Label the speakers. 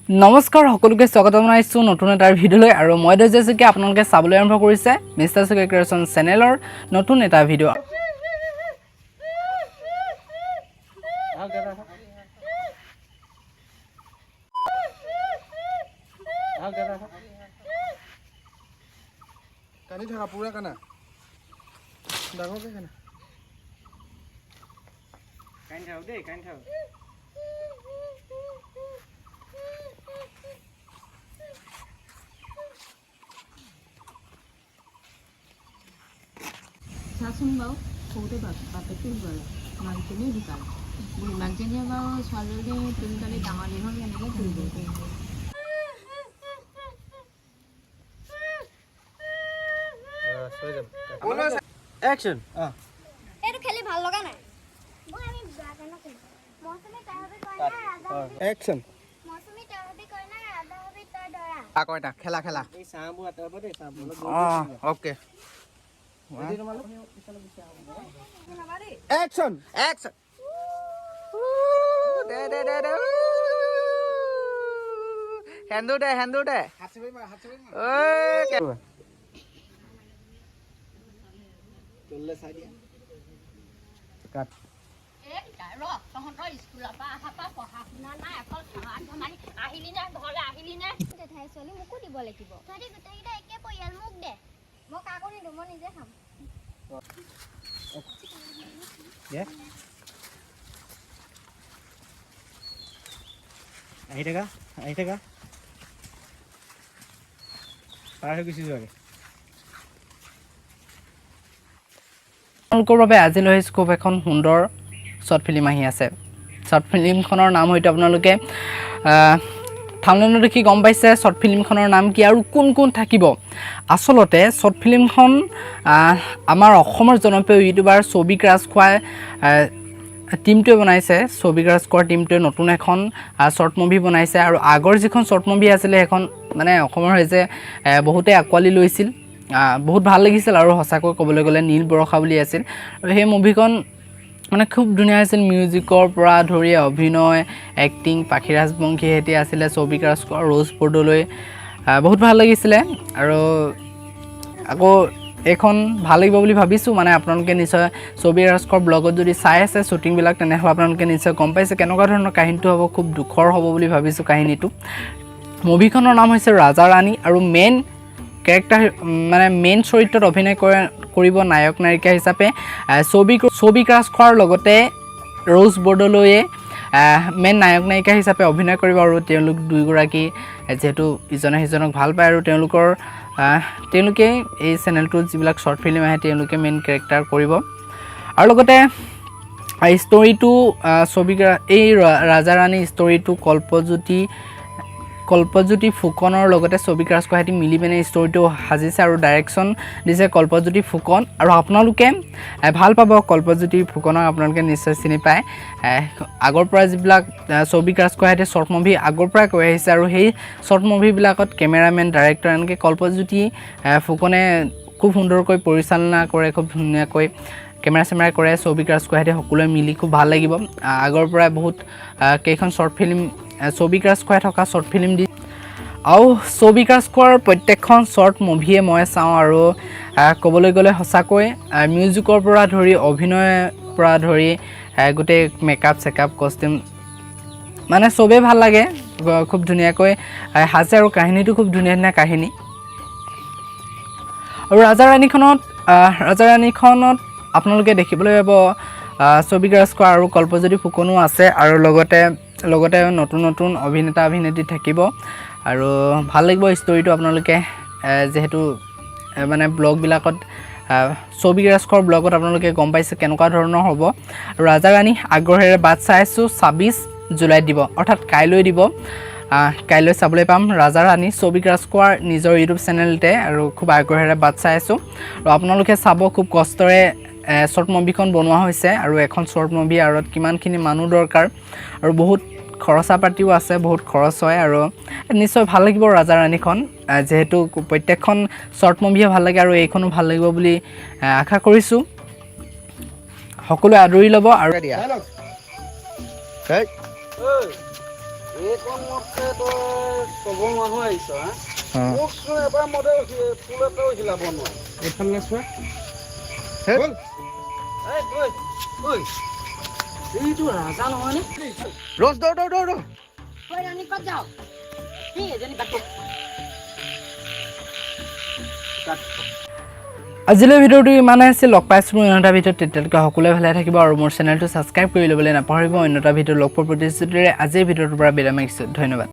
Speaker 1: নমস্কাৰ সকলোকে স্বাগত জনাইছো নতুন এটা ভিডিঅলৈ আৰু মই দৈজে কি আপোনালোকে চাবলৈ আৰম্ভ কৰিছে মিষ্টাৰ সুবীক ক্ৰিয়েচন চেনেলৰ নতুন এটা ভিডিঅ'
Speaker 2: কানি থাকা পুৰা কানা ডাঙৰকে কানা কানি থাও দেই কানি থাও
Speaker 3: চাচোন বাৰু সৰুতে বাপেকটো গ'ল মাকজনী ঢুকাল মাকজনীয়ে বাৰু ছোৱালীজনী তিনিজনী ডাঙৰ দীঘল কেনেকৈ কৰিব
Speaker 2: Action.
Speaker 4: এইটো খেলি ভাল লগা নাই মই আমি ব্লাকে না খেলি মৌসুমী তাহবি কইনা আদা
Speaker 2: Action.
Speaker 4: মৌসুমী তাহবি কইনা আদা হবি তই দৰা
Speaker 1: আকৌ এটা খেলা খেলা
Speaker 2: এই সামু আতব দে সামু
Speaker 1: ওকে
Speaker 2: Action.
Speaker 1: Action. দে হেন্দু দে
Speaker 2: হাতছবি মাৰ
Speaker 1: ওকে
Speaker 2: তোলে চাই দিয়া
Speaker 1: কাট
Speaker 3: এই ৰ তহঁতৰ স্কুলৰ পৰা অহা পৰা পঢ়া শুনা নাই অকল খান ধেমালি আহিলি নে ঘৰলৈ আহিলি নে
Speaker 4: জেঠাই ছোৱালী মোকো দিব লাগিব তহঁতি গোটেইকেইটা একে পৰিয়াল মোক দে মই কাকো নিদিওঁ মই নিজে খাম
Speaker 2: আহি থাকা পাৰ হৈ গুচি যোৱাগে
Speaker 1: আপোনালোকৰ বাবে আজি লৈ খুব এখন সুন্দৰ শ্বৰ্ট ফিল্ম আহি আছে শ্বৰ্ট ফিল্মখনৰ নাম হয়তো আপোনালোকে থাম্বনেইলত দেখি গম পাইছে শ্বৰ্ট ফিল্মখনৰ নাম কি আৰু কোন কোন থাকিব আচলতে শ্বৰ্ট ফিল্মখন আমাৰ অসমৰ জনপ্ৰিয় ইউটিউবাৰ সৌভিক ৰাজখোৱাই টিমটোৱে বনাইছে সৌভিক ৰাজখোৱাৰ টিমটোৱে নতুন এখন শ্বৰ্ট মুভি বনাইছে আৰু আগৰ যিখন শ্বৰ্ট মুভি আছিলে সেইখন মানে অসমৰ হৈছে বহুতে আঁকোৱালি লৈছিল বহুত ভাল লাগিছিল আৰু সঁচাকৈ ক'বলৈ গ'লে নীল বৰষা বুলি আছিল আৰু সেই মুভিখন মানে খুব ধুনীয়া আছিল মিউজিকৰ পৰা ধৰি অভিনয় এক্টিং পাখিৰাজ বংশীহেঁতি আছিলে সৌভিক ৰাজখোৱা ৰ'জ বৰদলৈ বহুত ভাল লাগিছিলে আৰু আকৌ এইখন ভাল লাগিব বুলি ভাবিছোঁ মানে আপোনালোকে নিশ্চয় সৌভিক ৰাজখোৱাৰ ব্লগত যদি চাই আছে শ্বুটিংবিলাক তেনেহ'লে আপোনালোকে নিশ্চয় গম পাইছে কেনেকুৱা ধৰণৰ কাহিনীটো হ'ব খুব দুখৰ হ'ব বুলি ভাবিছোঁ কাহিনীটো মুভিখনৰ নাম হৈছে ৰাজা ৰাণী আৰু মেইন কেৰেক্টাৰ মানে মেইন চৰিত্ৰত অভিনয় কৰিব নায়ক নায়িকা হিচাপে সৌভিক ৰাজখোৱাৰ লগতে ৰ'জ বৰদলৈয়ে মেইন নায়ক নায়িকা হিচাপে অভিনয় কৰিব আৰু তেওঁলোক দুয়োগৰাকী যিহেতু ইজনে সিজনক ভাল পায় আৰু তেওঁলোকে এই চেনেলটোত যিবিলাক শ্বৰ্ট ফিল্ম আহে তেওঁলোকে মেইন কেৰেক্টাৰ কৰিব আৰু লগতে ষ্টৰিটো এই ৰাজা ৰাণী ষ্টৰিটো কল্পজ্যোতি ফুকনৰ লগতে সৌভিক ৰাজখোৱাই মিলি পিনে ষ্টৰিটো সাজিছে আৰু ডাইৰেকশ্যন দিছে কল্পজ্যোতি ফুকন আৰু আপোনালোকে ভাল পাব কল্পজ্যোতি ফুকনক আপোনালোকে নিশ্চয় চিনি পায় আগৰ পৰা যিবিলাক সৌভিক ৰাজখোৱাই শ্বৰ্ট মুভি আগৰ পৰাই কৈ আহিছে আৰু সেই শ্বৰ্ট মুভিবিলাকত কেমেৰামেন ডাইৰেক্টৰ এনেকৈ কল্পজ্যোতি ফুকনে খুব সুন্দৰকৈ পৰিচালনা কৰে খুব ধুনীয়াকৈ কেমেৰা চেমেৰা কৰে সৌভিক ৰাজখোৱাই সকলোৱে মিলি খুব ভাল লাগিব আগৰ পৰাই বহুত কেইখন শ্বৰ্ট ফিল্ম সৌভিক ৰাজখোৱাই থকা শ্বৰ্ট ফিল্ম দি আৰু সৌভিক ৰাজখোৱাৰ প্ৰত্যেকখন শ্বৰ্ট মুভিয়ে মই চাওঁ আৰু ক'বলৈ গ'লে সঁচাকৈ মিউজিকৰ পৰা ধৰি অভিনয়ৰ পৰা ধৰি গোটেই মেকআপ চেকআপ কষ্টিউম মানে চবেই ভাল লাগে খুব ধুনীয়াকৈ সাজে আৰু কাহিনীটো খুব ধুনীয়া ধুনীয়া কাহিনী আৰু ৰাজা ৰাণীখনত আপোনালোকে দেখিবলৈ পাব সৌভিক ৰাজখোৱা আৰু কল্পজ্যোতি ফুকনো আছে আৰু লগতে নতুন অভিনেত্ৰী থাকিব আৰু ভাল লাগিব ষ্টৰিটো আপোনালোকে যেহেতু মানে ব্লগবিলাকত সৌভিক ৰাজখোৱাৰ ব্লগত আপোনালোকে গম পাইছে কেনেকুৱা ধৰণৰ হ'ব আৰু ৰাজা ৰাণী আগ্ৰহেৰে বাট চাই আছোঁ 26 জুলাইত দিব অৰ্থাৎ কাইলৈ দিব কাইলৈ চাবলৈ পাম ৰাজা ৰাণী সৌভিক ৰাজখোৱাৰ নিজৰ ইউটিউব চেনেলতে আৰু খুব আগ্ৰহেৰে বাট চাই আছোঁ আৰু আপোনালোকে চাব খুব কষ্টৰে শ্বৰ্ট মুভিখন বনোৱা হৈছে আৰু এখন শ্বৰ্ট মুভি আঁৰত কিমানখিনি মানুহ দৰকাৰ আৰু বহুত খৰচা পাতিও আছে বহুত খৰচ হয় আৰু নিশ্চয় ভাল লাগিব ৰাজা ৰাণীখন যেহেতু প্ৰত্যেকখন শ্বৰ্ট মুভিয়ে ভাল লাগে আৰু এইখনো ভাল লাগিব বুলি আশা কৰিছোঁ সকলোৱে আদৰি ল'ব আৰু
Speaker 2: এইখন মতে তই ক'ব মানুহ আহিছ হা
Speaker 1: অঁ
Speaker 2: মোক চোন এবাৰ মতে ফুল এটাও হিলাব নোৱাৰে এইফালে চোৱা
Speaker 1: হেই।
Speaker 2: এই ঐ ঐ এইটো ৰাজা নহয়নে
Speaker 1: ৰ'জ দৌৰ দৌৰ দৌৰ দৌৰ
Speaker 3: ঐ ৰাণী ক'ত যাওঁ কি এজনী বাটত
Speaker 1: আজিলৈ ভিডিঅ'টো ইমানেই আছিল লগ পাইছোঁ মই অন্যটা ভিডিঅ'ত তেতিয়ালৈকে সকলোৱে ভালে থাকিব আৰু মোৰ চেনেলটো ছাবস্ক্ৰাইব কৰি ল'বলৈ নাপাহৰিব অন্যটা ভিডিঅ' লগ পোৱাৰ প্ৰতিশ্ৰুতিৰে আজিৰ ভিডিঅ'টোৰ পৰা বিৰাম মাৰিছোঁ ধন্যবাদ